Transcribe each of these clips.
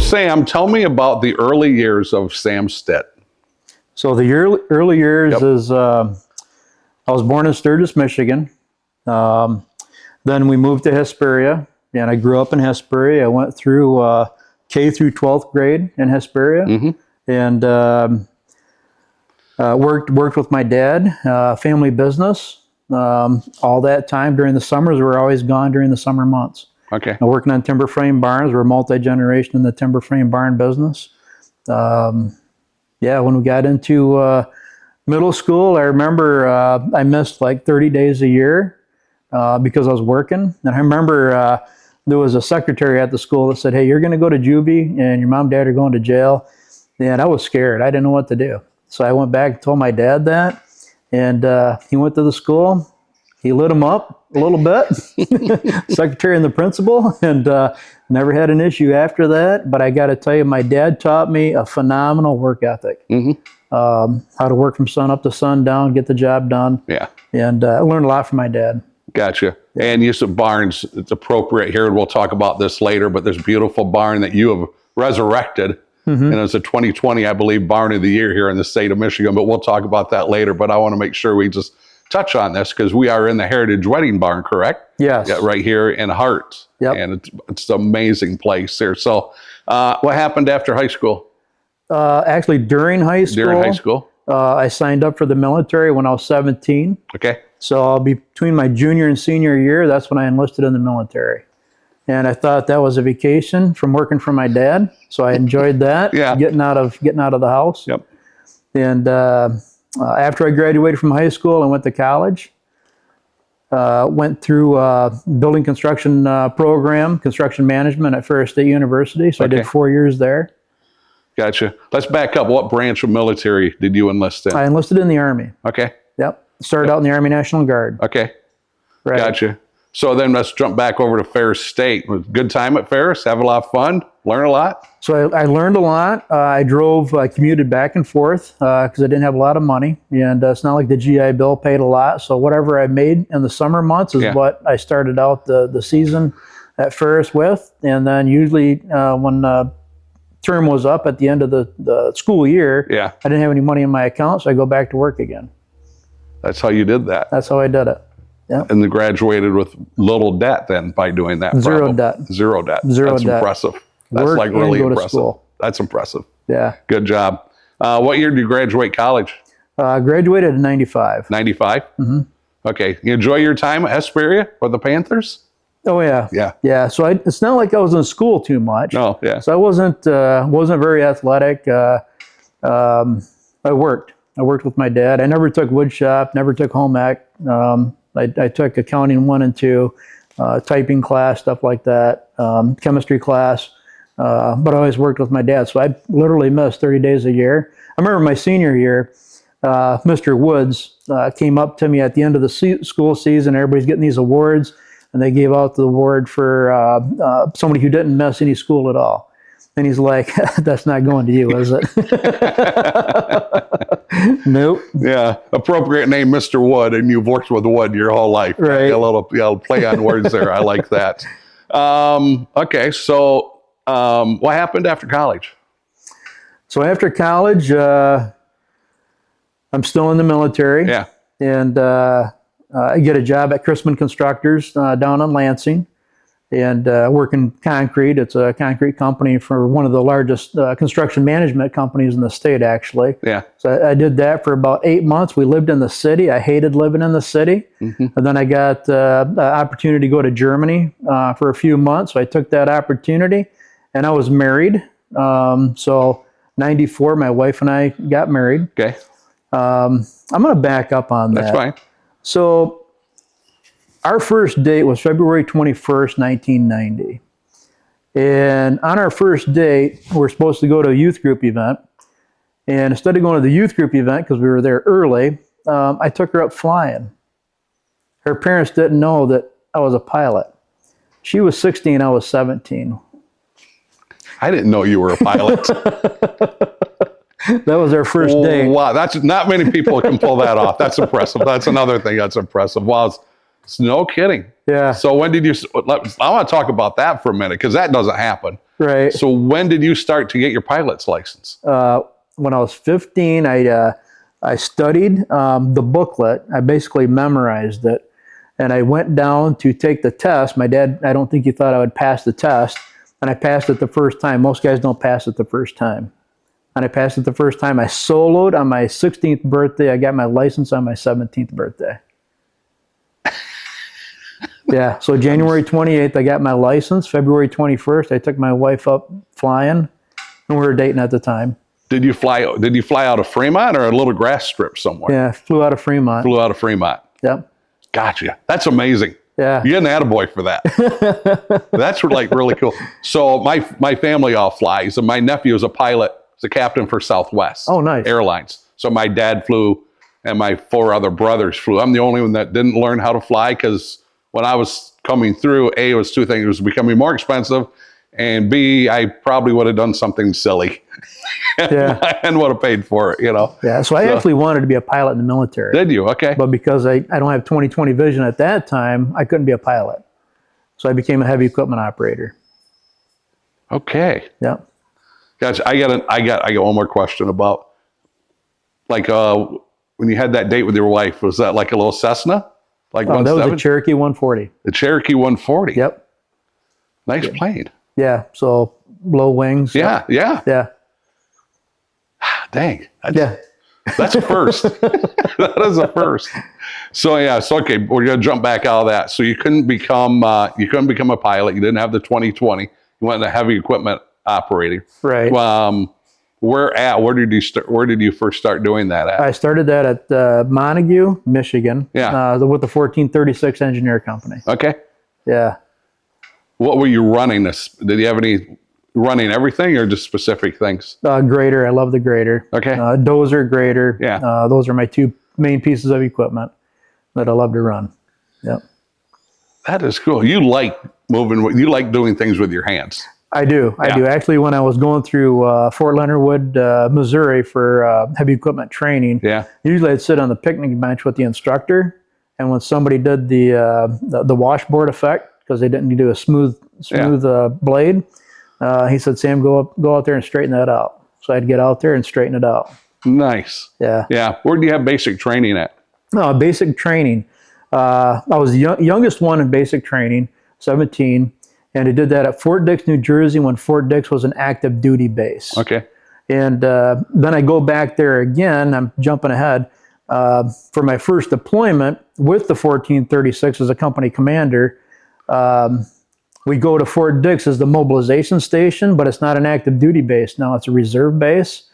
Sam, tell me about the early years of Sam Stitt. So the early years is, I was born in Sturgis, Michigan. Then we moved to Hesperia, and I grew up in Hesperia. I went through K through 12th grade in Hesperia, and worked with my dad, family business. All that time during the summers, we were always gone during the summer months. Okay. Working on timber frame barns. We're multi-generation in the timber frame barn business. Yeah, when we got into middle school, I remember I missed like 30 days a year because I was working. And I remember there was a secretary at the school that said, "Hey, you're going to go to juvie, and your mom and dad are going to jail." And I was scared. I didn't know what to do. So I went back and told my dad that, and he went to the school. He lit him up a little bit, secretary and the principal, and never had an issue after that. But I got to tell you, my dad taught me a phenomenal work ethic. How to work from sun up to sundown, get the job done. Yeah. And I learned a lot from my dad. Gotcha. And use of barns, it's appropriate here, and we'll talk about this later, but there's a beautiful barn that you have resurrected. And it's a 2020, I believe, Barn of the Year here in the state of Michigan, but we'll talk about that later. But I want to make sure we just touch on this because we are in the Heritage Wedding Barn, correct? Yes. Yeah, right here in Hart. And it's an amazing place there. So what happened after high school? Actually, during high school. I signed up for the military when I was 17. Okay. So between my junior and senior year, that's when I enlisted in the military. And I thought that was a vacation from working for my dad. So I enjoyed that, getting out of the house. And after I graduated from high school, I went to college. Went through building construction program, construction management at Ferris State University. So I did 4 years there. Gotcha. Let's back up. What branch of military did you enlist in? I enlisted in the Army. Okay. Started out in the Army National Guard. Okay. Right. Gotcha. So then let's jump back over to Ferris State. Good time at Ferris? Have a lot of fun? Learn a lot? So I learned a lot. I commuted back and forth because I didn't have a lot of money. And it's not like the GI Bill paid a lot. So whatever I made in the summer months is what I started out the season at Ferris with. And then usually when term was up at the end of the school year, I didn't have any money in my account, so I go back to work again. That's how you did that? That's how I did it. Yeah. And then graduated with little debt then by doing that. Zero debt. Zero debt. Zero debt. That's impressive. That's work like really and go impressive. To school. That's impressive. Yeah. Good job. What year did you graduate college? Graduated in 95. 95? Okay. You enjoy your time at Hesperia with the Panthers? Oh yeah. Yeah. So it's not like I was in school too much. No. Yeah. So I wasn't very athletic. I worked with my dad. I never took wood shop. Never took home ec. I took accounting 1 and 2, typing class, stuff like that, chemistry class. But I always worked with my dad. So I literally missed 30 days a year. I remember my senior year, Mr. Woods came up to me at the end of the school season. Everybody's getting these awards. And they gave out the award for somebody who didn't miss any school at all. And he's like, "That's not going to you, is it?" Nope. Yeah, appropriate name, Mr. Wood, and you've worked with Wood your whole life. Right. A little play on words there. I like that. Okay, so what happened after college? So after college, I'm still in the military. Yeah. And I get a job at Chrisman Constructors down in Lansing and working concrete. It's a concrete company for one of the largest construction management companies in the state, actually. Yeah. So I did that for about 8 months. We lived in the city. I hated living in the city. And then I got the opportunity to go to Germany for a few months. So I took that opportunity and I was married. So 94, my wife and I got married. Okay. I'm going to back up on that. That's fine. So our first date was February 21st, 1990. And on our first date, we're supposed to go to a youth group event. And instead of going to the youth group event, because we were there early, I took her up flying. Her parents didn't know that I was a pilot. She was 16, I was 17. I didn't know you were a pilot. That was our first date. Wow, that's not many people can pull that off. That's impressive. That's another thing that's impressive. Wow, it's no kidding. Yeah. So when did you? I want to talk about that for a minute because that doesn't happen. Right. So when did you start to get your pilot's license? When I was 15, I studied the booklet. I basically memorized it. And I went down to take the test. My dad, I don't think he thought I would pass the test. And I passed it the first time. Most guys don't pass it the first time. And I passed it the first time. I soloed on my 16th birthday. I got my license on my 17th birthday. Yeah, so January 28th, I got my license. February 21st, I took my wife up flying, and we were dating at the time. Did you fly out of Fremont or a little grass strip somewhere? Yeah, flew out of Fremont. Flew out of Fremont. Yep. Gotcha. That's amazing. Yeah. You get an attaboy for that. That's like really cool. So my family all flies, and my nephew is a pilot. He's a captain for Southwest. Oh, nice. Airlines. So my dad flew, and my 4 other brothers flew. I'm the only one that didn't learn how to fly because when I was coming through, A, it was 2 things. It was becoming more expensive, and B, I probably would have done something silly. Yeah. And would have paid for it, you know. Yeah, so I actually wanted to be a pilot in the military. Did you? Okay. But because I don't have 20/20 vision at that time, I couldn't be a pilot. So I became a heavy equipment operator. Okay. Yeah. Gotcha. I got one more question about, like, when you had that date with your wife, was that like a little Cessna? Like That was 17? a Cherokee 140. The Cherokee 140. Yep. Nice plane. Yeah, so low wings. Yeah, yeah. Yeah. Dang. Yeah. That's a first. That is a first. So yeah, so okay, we're gonna jump back out of that. So you couldn't become a pilot. You didn't have the 20/20. You went into heavy equipment operating. Right. Where did you start? Where did you first start doing that at? I started that at Montague, Michigan. Yeah. With the 1436 Engineer Company. Okay. Yeah. What were you running? Did you have any running everything or just specific things? Grader. I love the grader. Okay. Dozer, grader. Yeah. Those are my 2 main pieces of equipment that I love to run. Yep. That is cool. You like you like doing things with your hands. I do. I do. Actually, when I was going through Fort Leonard Wood, Missouri for heavy equipment training, usually I'd sit on the picnic bench with the instructor, and when somebody did the washboard effect, because they didn't do a smooth blade, he said, "Sam, go out there and straighten that out." So I'd get out there and straighten it out. Nice. Yeah. Yeah. Where do you have basic training at? No, basic training. I was the youngest one in basic training, 17. And I did that at Fort Dix, New Jersey, when Fort Dix was an active duty base. Okay. And then I go back there again. I'm jumping ahead. For my first deployment with the 1436 as a company commander, we go to Fort Dix as the mobilization station, but it's not an active duty base. Now it's a reserve base.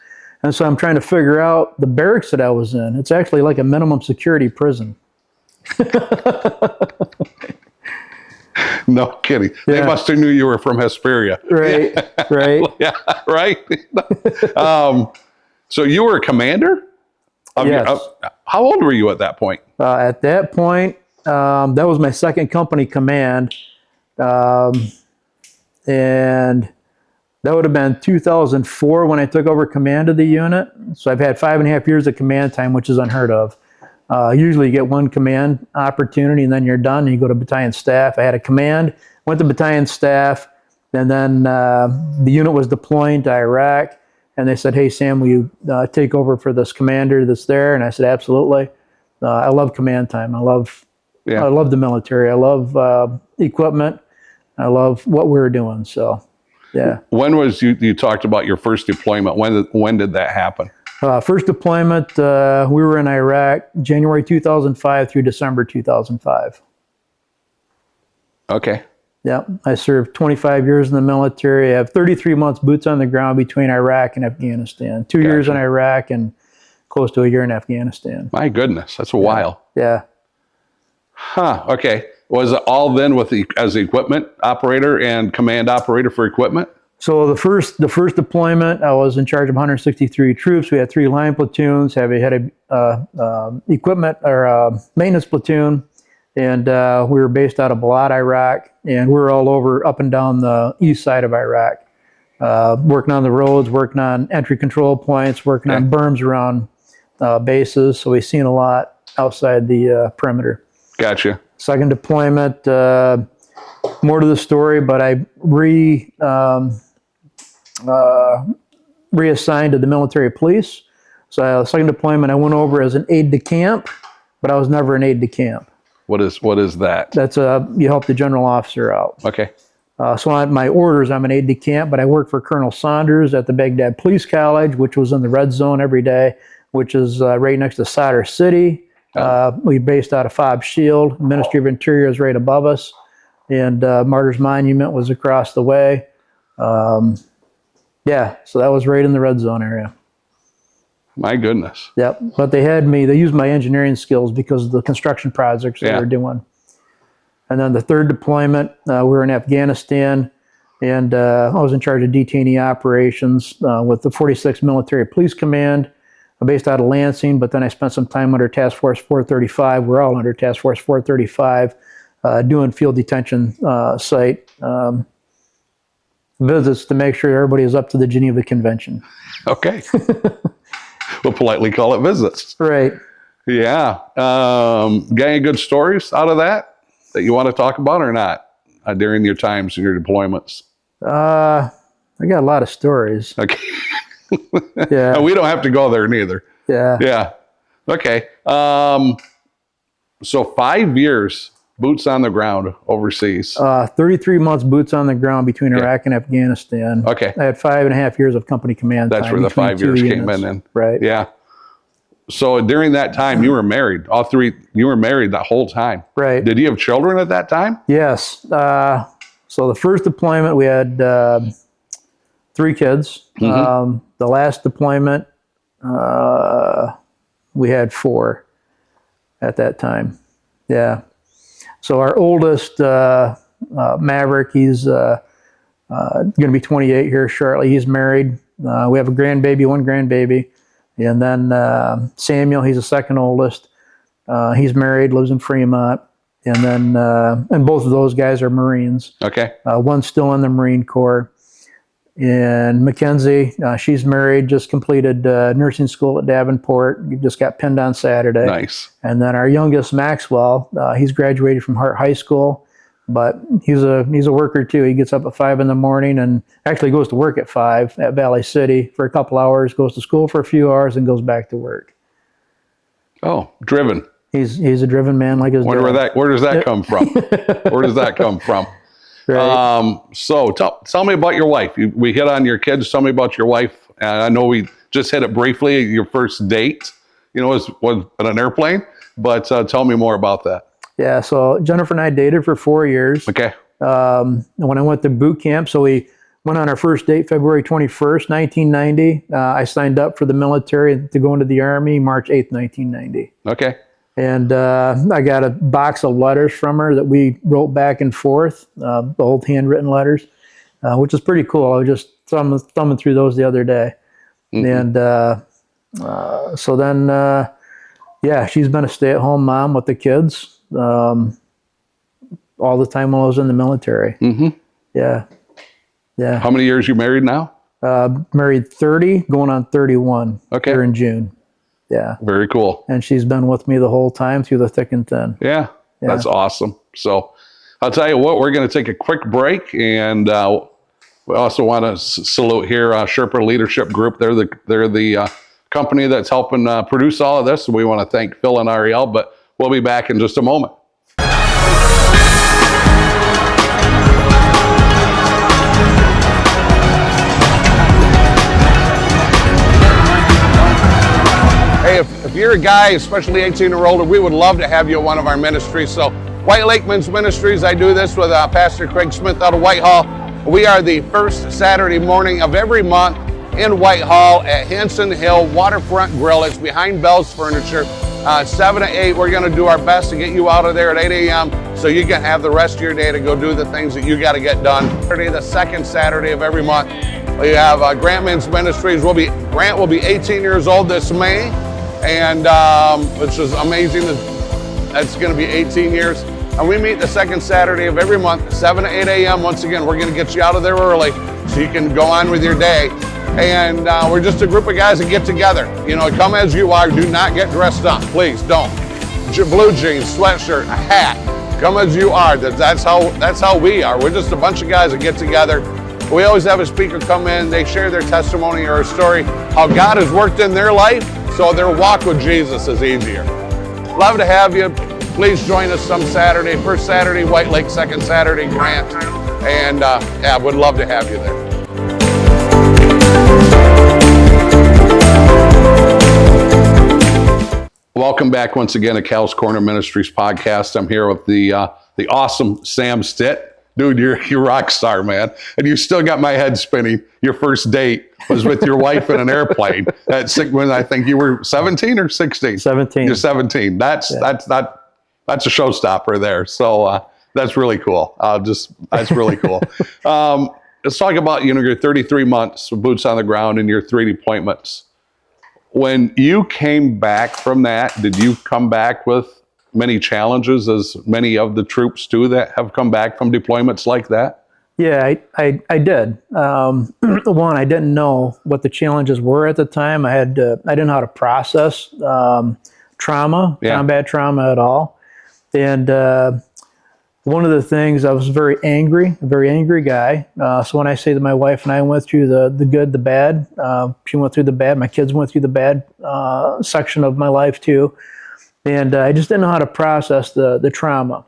And so I'm trying to figure out the barracks that I was in. It's actually like a minimum security prison. No kidding. Yeah. They must have knew you were from Hesperia. Right, right. Yeah, right. So you were a commander? Yes. How old were you at that point? At that point, that was my second company command. And that would have been 2004 when I took over command of the unit. So I've had 5.5 years of command time, which is unheard of. Usually you get one command opportunity and then you're done and you go to battalion staff. I had a command, went to battalion staff, and then the unit was deploying to Iraq, and they said, "Hey, Sam, will you take over for this commander that's there?" And I said, "Absolutely." I love command time. I love the military. I love equipment. I love what we were doing. So, yeah. When was you talked about your first deployment? When did that happen? First deployment, we were in Iraq, January 2005 through December 2005. Okay. Yeah, I served 25 years in the military. I have 33 months boots on the ground between Iraq and Afghanistan. 2 years in Iraq and close to a year in Afghanistan. My goodness, that's a while. Yeah. Huh. Okay. Was it all then as the equipment operator and command operator for equipment? So the first deployment, I was in charge of 163 troops. We had 3 line platoons. We had a equipment or maintenance platoon, and we were based out of Balad, Iraq, and we were all over up and down the east side of Iraq, working on the roads, working on entry control points, working on berms around bases. So we've seen a lot outside the perimeter. Gotcha. Second deployment, more to the story, but I reassigned to the military police. So second deployment, I went over as an aide de camp, but I was never an aide de camp. What is that? That's you help the general officer out. Okay. So on my orders, I'm an aide de camp, but I work for Colonel Saunders at the Baghdad Police College, which was in the red zone every day, which is right next to Sadr City. We based out of Fob Shield. Ministry of Interior is right above us, and Martyrs Monument was across the way. Yeah, so that was right in the red zone area. My goodness. Yep, but they used my engineering skills because of the construction projects they were doing. And then the third deployment, we were in Afghanistan, and I was in charge of detainee operations with the 46th Military Police Command, based out of Lansing, but then I spent some time under Task Force 435. We're all under Task Force 435, doing field detention site visits to make sure everybody is up to the Geneva Convention. Okay. We'll politely call it visits. Right. Yeah. Got any good stories out of that you want to talk about or not during your times and your deployments? I got a lot of stories. Okay. Yeah. We don't have to go there neither. Yeah. Yeah. Okay. So 5 years boots on the ground overseas. 33 months boots on the ground between Iraq and Afghanistan. Okay. I had 5.5 years of company command That's time where the between 5 years two came units. in. Right. Yeah. So during that time, you were married. All three, you were married that whole time. Right. Did you have children at that time? Yes. So the first deployment, we had 3 kids. The last deployment, we had 4 at that time. Yeah. So our oldest, Maverick, he's going to be 28 here shortly. He's married. We have a grandbaby, 1 grandbaby. And then Samuel, he's the second oldest. He's married, lives in Fremont. And then, and both of those guys are Marines. Okay. One's still in the Marine Corps. And Mackenzie, she's married, just completed nursing school at Davenport. Just got pinned on Saturday. Nice. And then our youngest, Maxwell, he's graduated from Hart High School, but he's a worker too. He gets up at 5 in the morning and actually goes to work at 5 at Valley City for a couple hours, goes to school for a few hours, and goes back to work. Oh, driven. He's a driven man like his dad. Where does that come from? Where does that come from? Right. So tell me about your wife. We hit on your kids. Tell me about your wife. I know we just hit it briefly. Your first date, was on an airplane, but tell me more about that. Yeah. So Jennifer and I dated for 4 years. Okay. When I went to boot camp, so we went on our first date February 21st, 1990. I signed up for the military to go into the Army March 8th, 1990. Okay. And I got a box of letters from her that we wrote back and forth, the old handwritten letters, which is pretty cool. I was just thumbing through those the other day. And so then, she's been a stay-at-home mom with the kids all the time while I was in the military. Yeah. Yeah. How many years you married now? Married 30, going on 31 here in June. Yeah. Very cool. And she's been with me the whole time through the thick and thin. Yeah. That's awesome. So I'll tell you what, we're going to take a quick break, and we also want to salute here Sherpa Leadership Group. They're the company that's helping produce all of this. So we want to thank Phil and Ariel, but we'll be back in just a moment. Hey, if you're a guy, especially 18 or older, we would love to have you at one of our ministries. So White Lake Men's Ministries, I do this with Pastor Craig Smith out of Whitehall. We are the first Saturday morning of every month in Whitehall at Hanson Hill Waterfront Grill. It's behind Bell's Furniture. 7 to 8, we're going to do our best to get you out of there at 8 a.m. so you can have the rest of your day to go do the things that you got to get done. The second Saturday of every month, we have Grant Men's Ministries. Grant will be 18 years old this May, and which is amazing. That's going to be 18 years. And we meet the second Saturday of every month, 7 to 8 a.m. Once again, we're going to get you out of there early so you can go on with your day. And we're just a group of guys that get together. Come as you are. Do not get dressed up. Please don't. Blue jeans, sweatshirt, a hat. Come as you are. That's how we are. We're just a bunch of guys that get together. We always have a speaker come in, they share their testimony or a story, how God has worked in their life so their walk with Jesus is easier. Love to have you. Please join us some Saturday, first Saturday, White Lake, second Saturday, Grant. And yeah, would love to have you there. Welcome back once again to Cal's Corner Ministries podcast. I'm here with the awesome Sam Stitt. Dude, you're a rock star, man. And you still got my head spinning. Your first date was with your wife in an airplane when I think you were 17 or 16? 17. You're 17. That's a showstopper there. So that's really cool. That's really cool. Let's talk about, your 33 months of boots on the ground and your 3 deployments. When you came back from that, did you come back with many challenges, as many of the troops do that have come back from deployments like that? Yeah, I did. One, I didn't know what the challenges were at the time. I didn't know how to process trauma, combat trauma at all. And one of the things, I was a very angry guy. So when I say that my wife and I went through the good, the bad, she went through the bad, my kids went through the bad section of my life too. And I just didn't know how to process the trauma.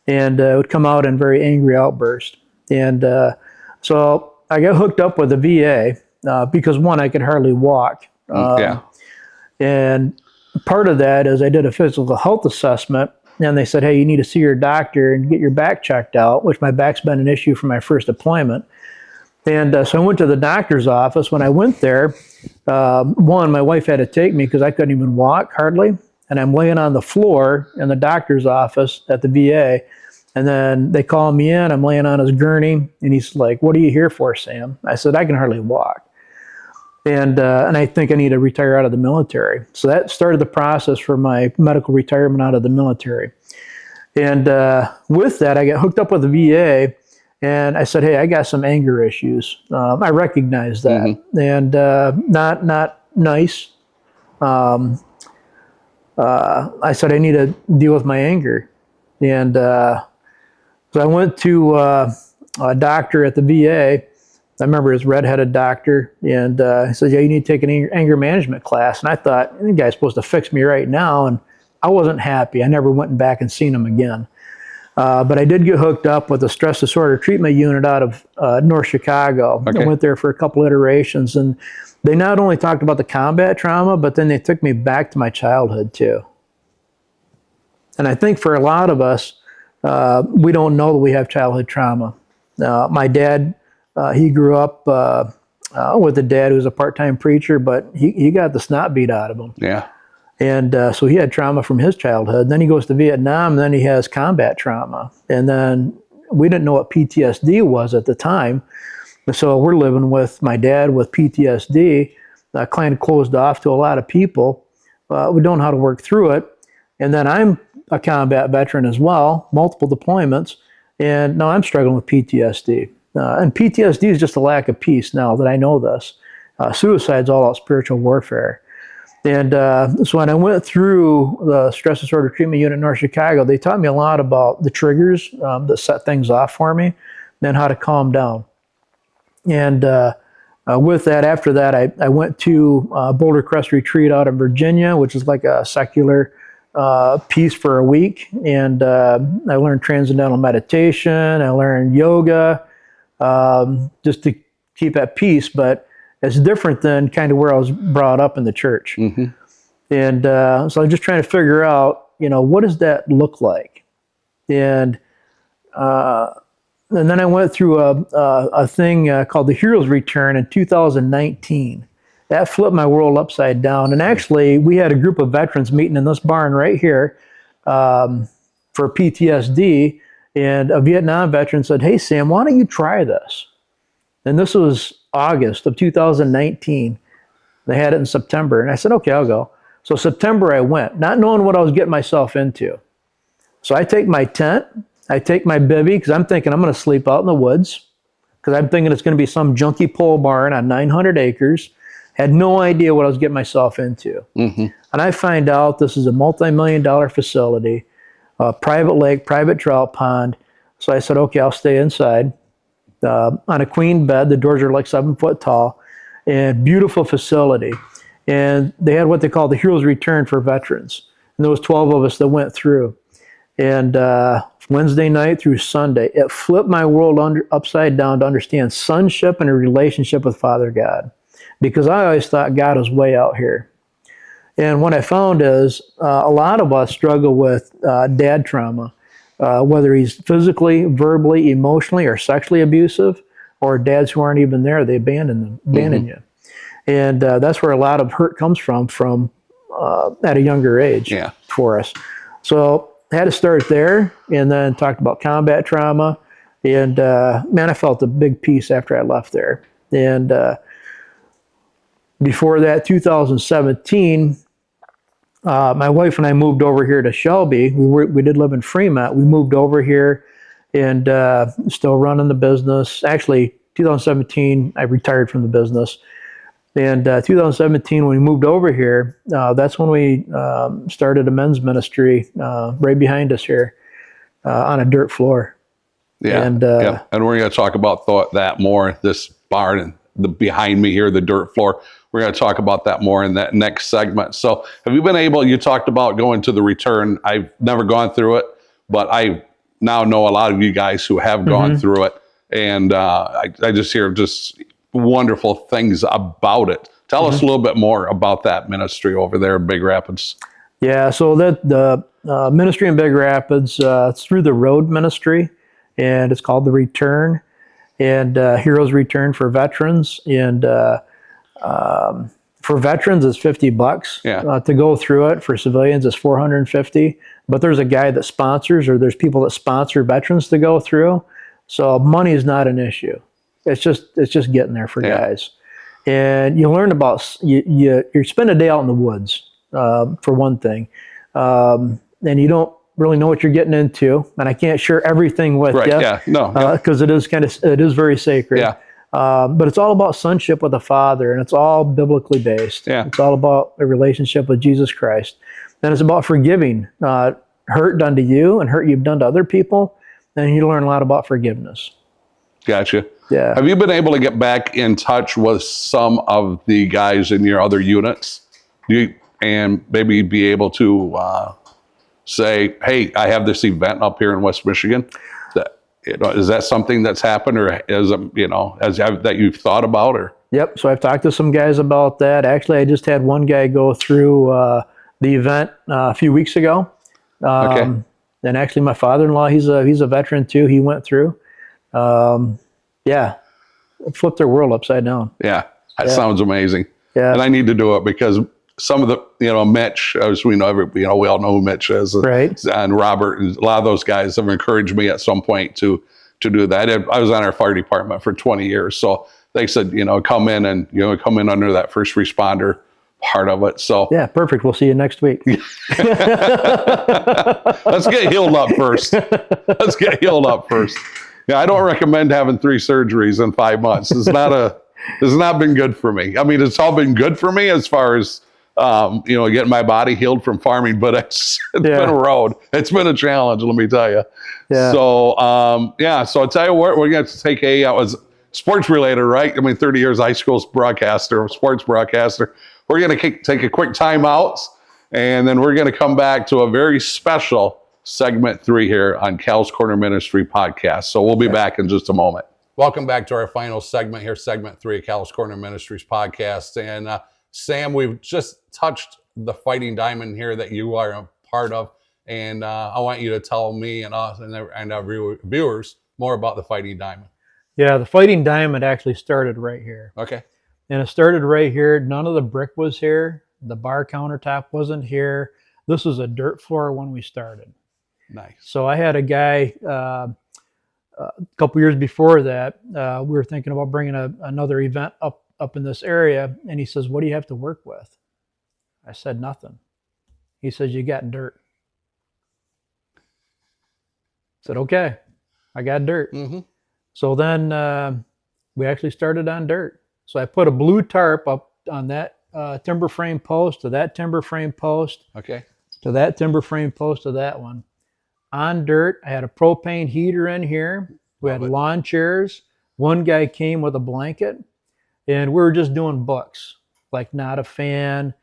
And it would come out in very angry outbursts. And so I got hooked up with the VA because, one, I could hardly walk. And part of that is I did a physical health assessment, and they said, hey, you need to see your doctor and get your back checked out, which my back's been an issue for my first deployment. And so I went to the doctor's office. When I went there, one, my wife had to take me because I couldn't even walk hardly. And I'm laying on the floor in the doctor's office at the VA. And then they call me in. I'm laying on his gurney. And he's like, what are you here for, Sam? I said, I can hardly walk. And I think I need to retire out of the military. So that started the process for my medical retirement out of the military. And with that, I got hooked up with the VA. And I said, hey, I got some anger issues. I recognize that. And not nice. I said, I need to deal with my anger. And so I went to a doctor at the VA. I remember his redheaded doctor. And he said, yeah, you need to take an anger management class. And I thought, this guy's supposed to fix me right now. And I wasn't happy. I never went back and seen him again. But I did get hooked up with a stress disorder treatment unit out of North Chicago. Okay. I went there for a couple iterations. And they not only talked about the combat trauma, but then they took me back to my childhood too. And I think for a lot of us, we don't know that we have childhood trauma. My dad, he grew up with a dad who was a part-time preacher, but he got the snot beat out of him. Yeah. And so he had trauma from his childhood. Then he goes to Vietnam, and then he has combat trauma. And then we didn't know what PTSD was at the time. So we're living with my dad with PTSD, kind of closed off to a lot of people. We don't know how to work through it. And then I'm a combat veteran as well, multiple deployments. And now I'm struggling with PTSD. And PTSD is just a lack of peace now that I know this. Suicide's all out spiritual warfare. And so when I went through the stress disorder treatment unit in North Chicago, they taught me a lot about the triggers that set things off for me, and how to calm down. And with that, after that, I went to Boulder Crest Retreat out in Virginia, which is like a secular piece for a week. And I learned transcendental meditation. I learned yoga, just to keep at peace. But it's different than kind of where I was brought up in the church. And so I'm just trying to figure out, what does that look like? And then I went through a thing called the Hero's Return in 2019. That flipped my world upside down. And actually, we had a group of veterans meeting in this barn right here for PTSD. And a Vietnam veteran said, hey, Sam, why don't you try this? And this was August of 2019. They had it in September. And I said, okay, I'll go. So September I went, not knowing what I was getting myself into. So I take my tent, I take my bivvy, because I'm thinking I'm going to sleep out in the woods, because I'm thinking it's going to be some junky pole barn on 900 acres. Had no idea what I was getting myself into. And I find out this is a multi-million-dollar facility, private lake, private trout pond. So I said, okay, I'll stay inside. on a queen bed. The doors are like 7 foot tall, and beautiful facility. And they had what they call the Heroes Return for veterans. And there was 12 of us that went through. And Wednesday night through Sunday, it flipped my world upside down to understand sonship and a relationship with Father God. Because I always thought God was way out here. And what I found is a lot of us struggle with dad trauma, whether he's physically, verbally, emotionally, or sexually abusive, or dads who aren't even there, they abandon you. And that's where a lot of hurt comes from at a younger age for us. So I had to start there, and then talked about combat trauma. And man, I felt a big peace after I left there. And before that, 2017, my wife and I moved over here to Shelby. We did live in Fremont. We moved over here and still running the business. Actually, 2017, I retired from the business. And 2017, when we moved over here, that's when we started a men's ministry right behind us here on a dirt floor. Yeah, and we're going to talk about that more. This barn and the behind me here, the dirt floor. We're going to talk about that more in that next segment. So, have you been able? You talked about going to the return. I've never gone through it, but I now know a lot of you guys who have gone through it, and I just hear just wonderful things about it. Tell us a little bit more about that ministry over there in Big Rapids. Yeah, so that the ministry in Big Rapids, it's through the Road Ministry, and it's called The Return, and Heroes Return for veterans. And for veterans, it's $50. To go through it. For civilians, it's $450. But there's a guy that sponsors, or there's people that sponsor veterans to go through. So money is not an issue. It's just getting there for guys. And you learn about, you spend a day out in the woods, for one thing. And you don't really know what you're getting into. And I can't share everything with you. Because it is very sacred. But it's all about sonship with the Father, and it's all biblically based. It's all about a relationship with Jesus Christ. And it's about forgiving hurt done to you and hurt you've done to other people. And you learn a lot about forgiveness. Gotcha. Yeah. Have you been able to get back in touch with some of the guys in your other units? And maybe be able to say, hey, I have this event up here in West Michigan. Is that something that's happened, or is that you've thought about? Or Yep. So I've talked to some guys about that. Actually, I just had one guy go through the event a few weeks ago. And actually, my father-in-law, he's a veteran too. He went through. It flipped their world upside down. That sounds amazing. And I need to do it because some of the, Mitch, as we know, we all know who Mitch is, right? And Robert, and a lot of those guys have encouraged me at some point to do that. I was on our fire department for 20 years, so they said, come in under that first responder part of it. So yeah, perfect. We'll see you next week. Let's get healed up first. Yeah, I don't recommend having 3 surgeries in 5 months. It's not been good for me. I mean, it's all been good for me as far as getting my body healed from farming, but it's been a road. It's been a challenge, let me tell you. Yeah. So so I'll tell you what, we're going to take was sports related, right? I mean, 30 years high school sports broadcaster. We're going to take a quick time out, and then we're going to come back to a very special segment 3 here on Cal's Corner Ministry podcast. So we'll be back in just a moment. Welcome back to our final segment here, segment 3 of Cal's Corner Ministries podcast. And Sam, we've just touched the Fighting Diamond here that you are a part of. And I want you to tell me and us and our viewers more about the Fighting Diamond. Yeah, the Fighting Diamond actually started right here. Okay. And it started right here. None of the brick was here. The bar countertop wasn't here. This was a dirt floor when we started. Nice. So I had a guy a couple years before that. We were thinking about bringing another event up in this area. And he says, what do you have to work with? I said, nothing. He says, you got dirt. I said, okay, I got dirt. Mm-hmm. So then we actually started on dirt. So I put a blue tarp up on that timber frame post to that timber frame post. Okay. To that timber frame post to that one. On dirt, I had a propane heater in here. We had lawn chairs. One guy came with a blanket, and we were just doing books, like Not a Fan,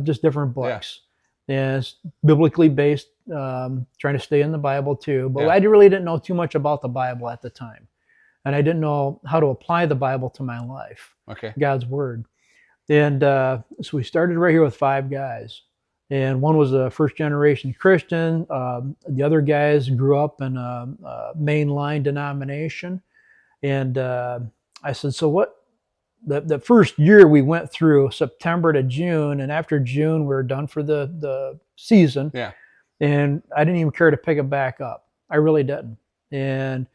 just different books. And it's biblically based, trying to stay in the Bible too. But I really didn't know too much about the Bible at the time. And I didn't know how to apply the Bible to my life, God's Word. And so we started right here with 5 guys. And one was a first-generation Christian. The other guys grew up in a mainline denomination. And I said, so what? The first year we went through September to June, and after June we were done for the season. And I didn't even care to pick it back up. I really didn't. And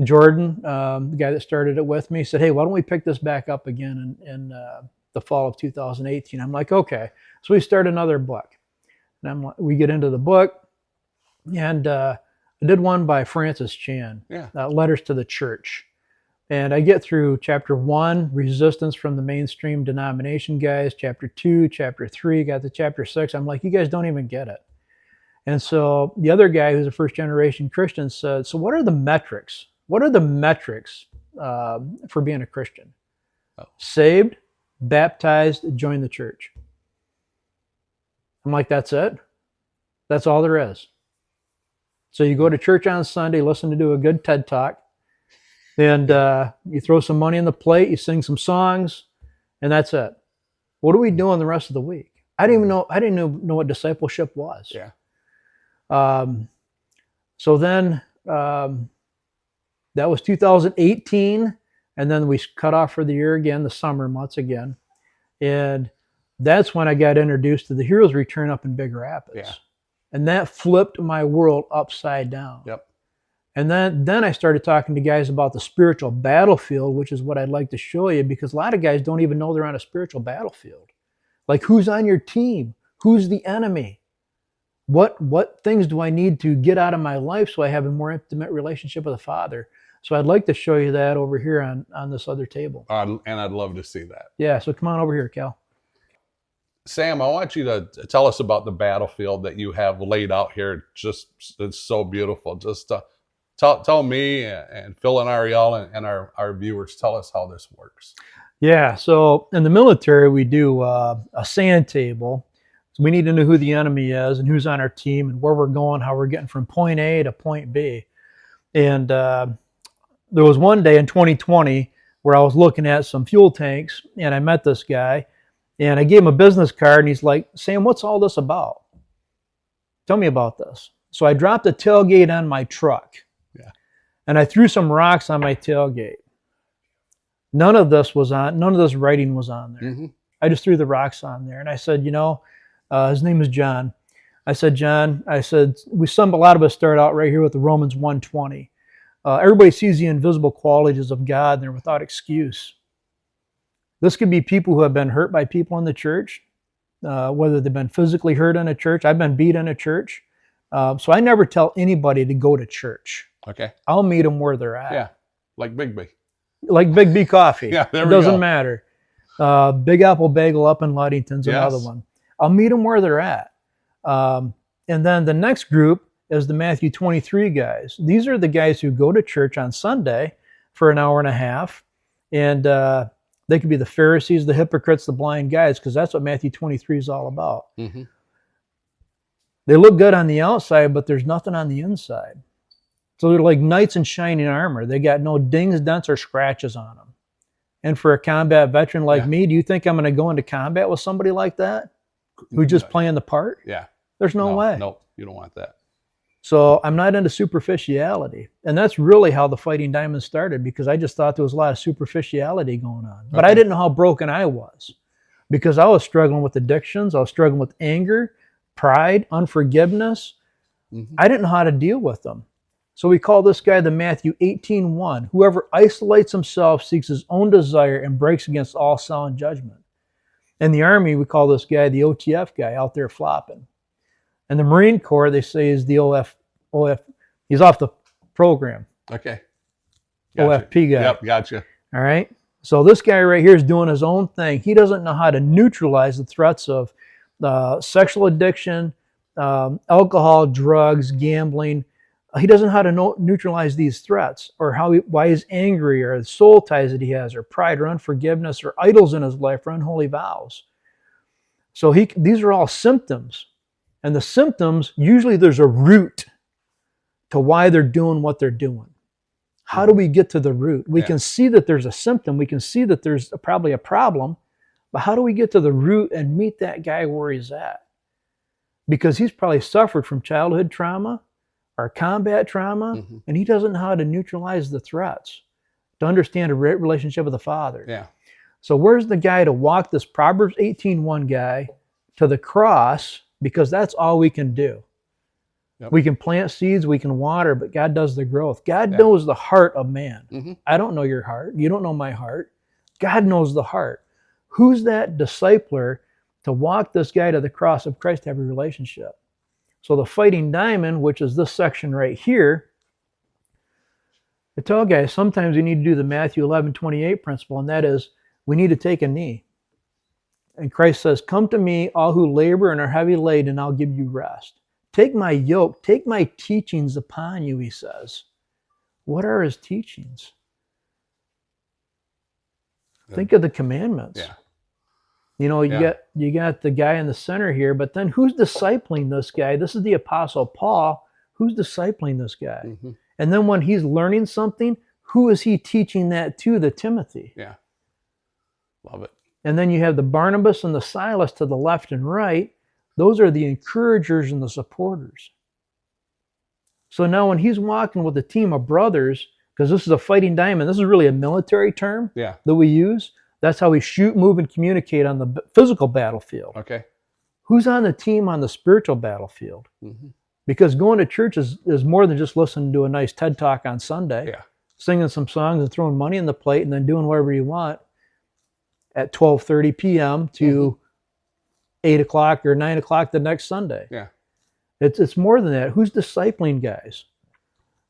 Jordan, the guy that started it with me, said, hey, why don't we pick this back up again in the fall of 2018? I'm like, okay. So we start another book. And we get into the book, and I did one by Francis Chan, Letters to the Church. And I get through chapter 1, resistance from the mainstream denomination guys, chapter 2, chapter 3, got to chapter 6. I'm like, you guys don't even get it. And so the other guy who's a first-generation Christian said, so what are the metrics? What are the metrics for being a Christian? Saved, baptized, join the church. I'm like, that's it? That's all there is. So you go to church on Sunday, listen to a good TED Talk, and you throw some money in the plate, you sing some songs, and that's it. What are we doing the rest of the week? I didn't even know what discipleship was. So then that was 2018, and then we cut off for the year again, the summer months again. And that's when I got introduced to the Heroes Return up in Big Rapids. And that flipped my world upside down. And then I started talking to guys about the spiritual battlefield, which is what I'd like to show you, because a lot of guys don't even know they're on a spiritual battlefield. Like, who's on your team? Who's the enemy? What things do I need to get out of my life so I have a more intimate relationship with the Father? So I'd like to show you that over here on this other table. And I'd love to see that. Yeah, so come on over here, Cal. Sam, I want you to tell us about the battlefield that you have laid out here. It's so beautiful. Just tell me and Phil and Ariel and our viewers, tell us how this works. Yeah, so in the military, we do a sand table. So we need to know who the enemy is and who's on our team and where we're going, how we're getting from point A to point B. And there was one day in 2020 where I was looking at some fuel tanks, and I met this guy. And I gave him a business card, and he's like, Sam, what's all this about? Tell me about this. So I dropped the tailgate on my truck. And I threw some rocks on my tailgate. None of this writing was on there. I just threw the rocks on there. And I said, his name is John. I said, John, a lot of us start out right here with the Romans 1:20. Everybody sees the invisible qualities of God, and they're without excuse. This could be people who have been hurt by people in the church, whether they've been physically hurt in a church. I've been beat in a church. So I never tell anybody to go to church. I'll meet them where they're at. Like Big B. Like Big B Coffee. It doesn't matter. Big Apple Bagel up in Ludington's another one. I'll meet them where they're at. And then the next group is the Matthew 23 guys. These are the guys who go to church on Sunday for an hour and a half. And they could be the Pharisees, the hypocrites, the blind guides, because that's what Matthew 23 is all about. They look good on the outside, but there's nothing on the inside. So they're like knights in shining armor. They got no dings, dents, or scratches on them. And for a combat veteran like me, do you think I'm going to go into combat with somebody like that who's just playing the part? There's no way. No, you don't want that. So I'm not into superficiality. And that's really how the Fighting Diamonds started, because I just thought there was a lot of superficiality going on. But I didn't know how broken I was, because I was struggling with addictions. I was struggling with anger, pride, unforgiveness. I didn't know how to deal with them. So we call this guy the Matthew 18:1. Whoever isolates himself seeks his own desire and breaks against all sound judgment. In the Army, we call this guy the OTF guy, out there flopping. And the Marine Corps, they say, is the OF. He's off the program. Gotcha. OFP guy. Yep, gotcha. All right. So this guy right here is doing his own thing. He doesn't know how to neutralize the threats of sexual addiction, alcohol, drugs, gambling, He doesn't know how to neutralize these threats, or why he's angry, or the soul ties that he has, or pride, or unforgiveness, or idols in his life, or unholy vows. So these are all symptoms. And the symptoms, usually there's a root to why they're doing what they're doing. How do we get to the root? We can see that there's a symptom. We can see that there's probably a problem. But how do we get to the root and meet that guy where he's at? Because he's probably suffered from childhood trauma or combat trauma, and he doesn't know how to neutralize the threats, to understand a relationship with the Father. Yeah. So where's the guy to walk this Proverbs 18:1 guy to the cross? Because that's all we can do. Yep. We can plant seeds, we can water, but God does the growth. God knows the heart of man. I don't know your heart. You don't know my heart. God knows the heart. Who's that discipler to walk this guy to the cross of Christ to have a relationship? So the fighting diamond, which is this section right here, I tell guys sometimes you need to do the Matthew 11:28 principle, and that is we need to take a knee. And Christ says, "Come to me, all who labor and are heavy laden, and I'll give you rest. Take my yoke, take my teachings upon you," he says. What are his teachings? Think of the commandments. Yeah. You know, you got the guy in the center here, but then who's discipling this guy? This is the Apostle Paul. Who's discipling this guy? And then when he's learning something, who is he teaching that to? The Timothy. Yeah. Love it. And then you have the Barnabas and the Silas to the left and right. Those are the encouragers and the supporters. So now when he's walking with a team of brothers, because this is a fighting diamond, this is really a military term that we use. That's how we shoot, move, and communicate on the physical battlefield. Okay. Who's on the team on the spiritual battlefield? Because going to church is more than just listening to a nice TED Talk on Sunday, singing some songs and throwing money in the plate and then doing whatever you want at 12:30 p.m. to 8 o'clock or 9 o'clock the next Sunday. Yeah. It's more than that. Who's discipling guys?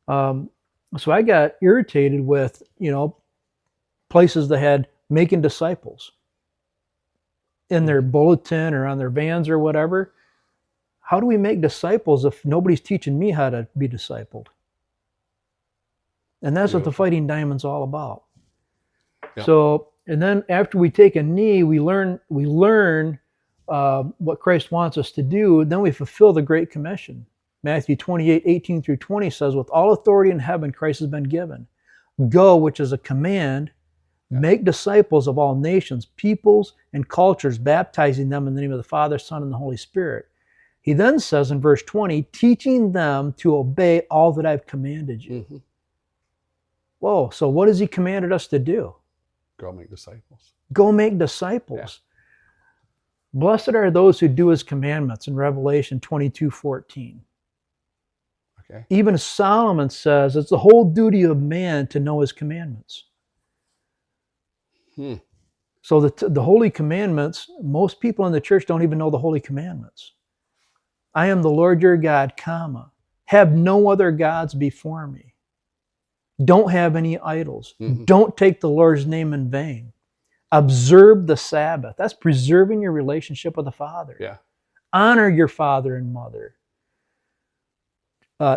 So I got irritated with, places that had making disciples in their bulletin or on their vans or whatever. How do we make disciples if nobody's teaching me how to be discipled? And that's what the fighting diamond's all about. Yep. So, and then after we take a knee, we learn what Christ wants us to do. Then we fulfill the Great Commission. Matthew 28:18-20 says, "With all authority in heaven, Christ has been given. Go," which is a command, "make disciples of all nations, peoples, and cultures, baptizing them in the name of the Father, Son, and the Holy Spirit." He then says in verse 20, "teaching them to obey all that I've commanded you." Whoa, so what has he commanded us to do? Go make disciples. Go make disciples. Yeah. Blessed are those who do his commandments in Revelation 22:14. Okay. Even Solomon says it's the whole duty of man to know his commandments. So the holy commandments, most people in the church don't even know the holy commandments. I am the Lord your God, have no other gods before me. Don't have any idols. Don't take the Lord's name in vain. Observe the Sabbath. That's preserving your relationship with the Father. Yeah. Honor your father and mother.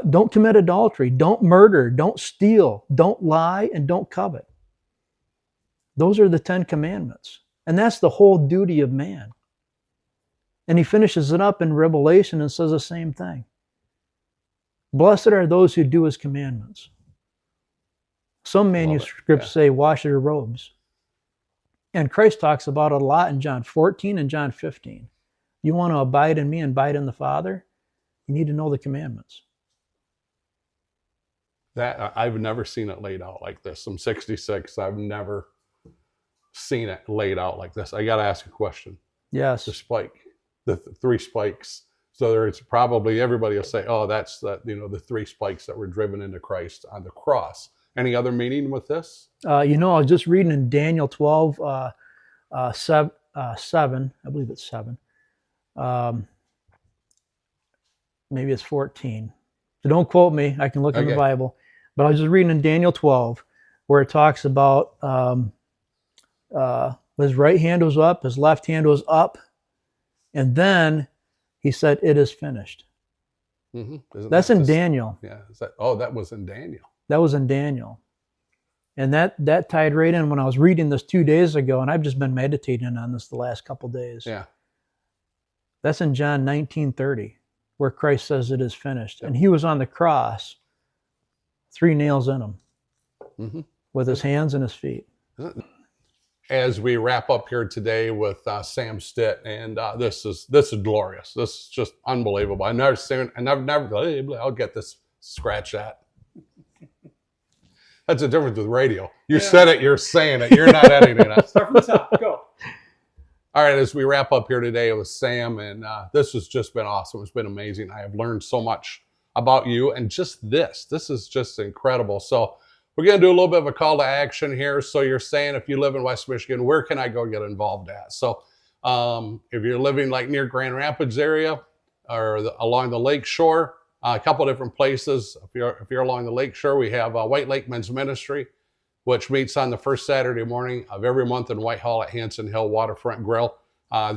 Don't commit adultery. Don't murder. Don't steal. Don't lie, and don't covet. Those are the 10 commandments. And that's the whole duty of man. And he finishes it up in Revelation and says the same thing. Blessed are those who do his commandments. Some manuscripts say wash your robes. And Christ talks about it a lot in John 14 and John 15. You want to abide in me and abide in the Father? You need to know the commandments. That I've never seen it laid out like this. I'm 66. I've never seen it laid out like this. I got to ask a question. Yes. The spike, the 3 spikes. So there's probably, everybody will say, oh, that's the 3 spikes that were driven into Christ on the cross. Any other meaning with this? I was just reading in Daniel 12, 7, I believe it's 7. Maybe it's 14. So don't quote me. I can look in the Bible. But I was just reading in Daniel 12 where it talks about his right hand was up, his left hand was up, and then he said, "It is finished." That's in Daniel. Yeah. That was in Daniel. That was in Daniel. And that tied right in when I was reading this 2 days ago, and I've just been meditating on this the last couple of days. Yeah. That's in John 19:30, where Christ says it is finished. And he was on the cross, 3 nails in him, with his hands and his feet. As we wrap up here today with Sam Stitt, and this is glorious. This is just unbelievable. I've never seen, and I've never. I'll get this. Scratch that. That's the difference with radio. You said it, you're saying it. You're not editing it. Start from the top. Go. All right, as we wrap up here today with Sam, and this has just been awesome. It's been amazing. I have learned so much about you, and just this. This is just incredible. So we're going to do a little bit of a call to action here. So you're saying, if you live in West Michigan, where can I go get involved at? So if you're living like near Grand Rapids area or along the lake shore, a couple different places. If you're along the lake shore, we have White Lake Men's Ministry, which meets on the first Saturday morning of every month in Whitehall at Hanson Hill Waterfront Grill.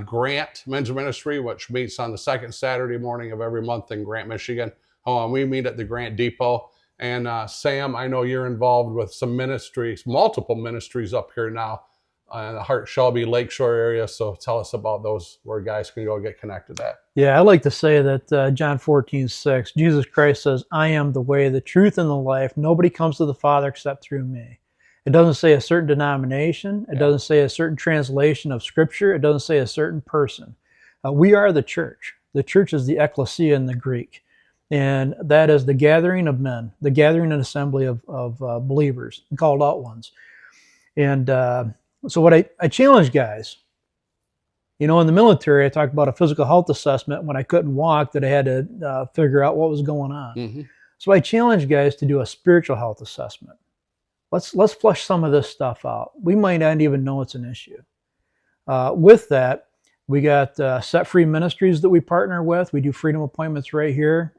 Grant Men's Ministry, which meets on the second Saturday morning of every month in Grant, Michigan. We meet at the Grant Depot. And Sam, I know you're involved with some ministries, multiple ministries up here now in the Hart Shelby Lakeshore area. So tell us about those, where guys can go get connected at. Yeah, I like to say that John 14:6, Jesus Christ says, I am the way, the truth, and the life. Nobody comes to the Father except through me. It doesn't say a certain denomination. It doesn't say a certain translation of Scripture. It doesn't say a certain person. We are the church. The church is the ecclesia in the Greek. And that is the gathering of men, the gathering and assembly of believers, called out ones. And so what I challenge guys, in the military, I talked about a physical health assessment when I couldn't walk, that I had to figure out what was going on. So I challenge guys to do a spiritual health assessment. Let's flush some of this stuff out. We might not even know it's an issue. With that, we got Set Free Ministries that we partner with. We do freedom appointments right here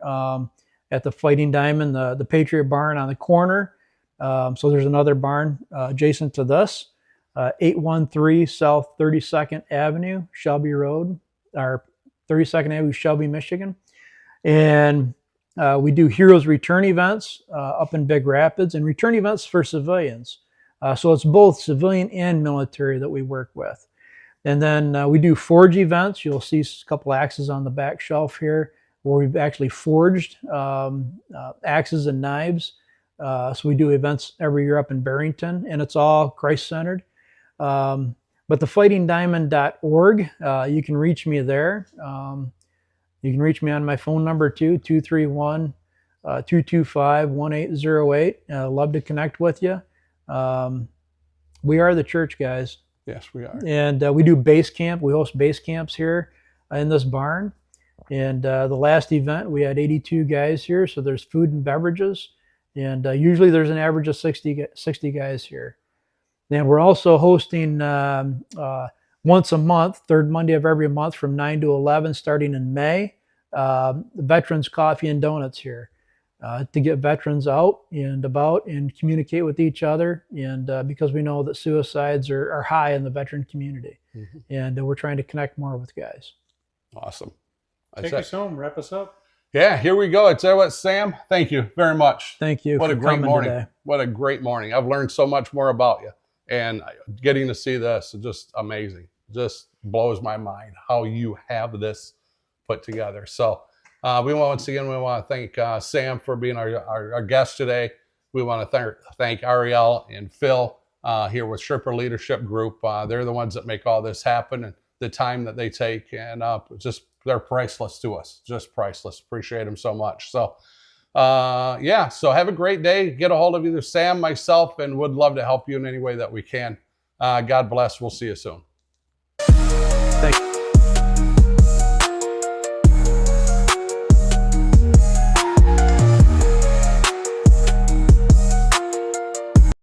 at the Fighting Diamond, the Patriot Barn on the corner. So there's another barn adjacent to this. 813 South 32nd Avenue, Shelby Road, or 32nd Avenue, Shelby, Michigan. And we do Heroes Return events up in Big Rapids, and return events for civilians. So it's both civilian and military that we work with. And then we do forge events. You'll see a couple axes on the back shelf here where we've actually forged axes and knives. So we do events every year up in Barrington, and it's all Christ-centered. But the fightingdiamond.org, you can reach me there. You can reach me on my phone number too, 231-225-1808. Love to connect with you. We are the church, guys. Yes, we are. And we do base camp. We host base camps here in this barn. And the last event, we had 82 guys here. So there's food and beverages. And usually there's an average of 60 guys here. And we're also hosting once a month, third Monday of every month from 9 to 11, starting in May, Veterans Coffee and Donuts here to get veterans out and about and communicate with each other. And because we know that suicides are high in the veteran community. And we're trying to connect more with guys. Awesome. Take us home. Wrap us up. Yeah, here we go. I tell you what, Sam, thank you very much. Thank you. What a great morning. Today. What a great morning. I've learned so much more about you. And getting to see this is just amazing. Just blows my mind how you have this put together. So once again, we want to thank Sam for being our guest today. We want to thank Ariel and Phil here with Stripper Leadership Group. They're the ones that make all this happen, and the time that they take, and they're priceless to us. Just priceless. Appreciate them so much. So so have a great day. Get a hold of either Sam, myself, and would love to help you in any way that we can. God bless. We'll see you soon.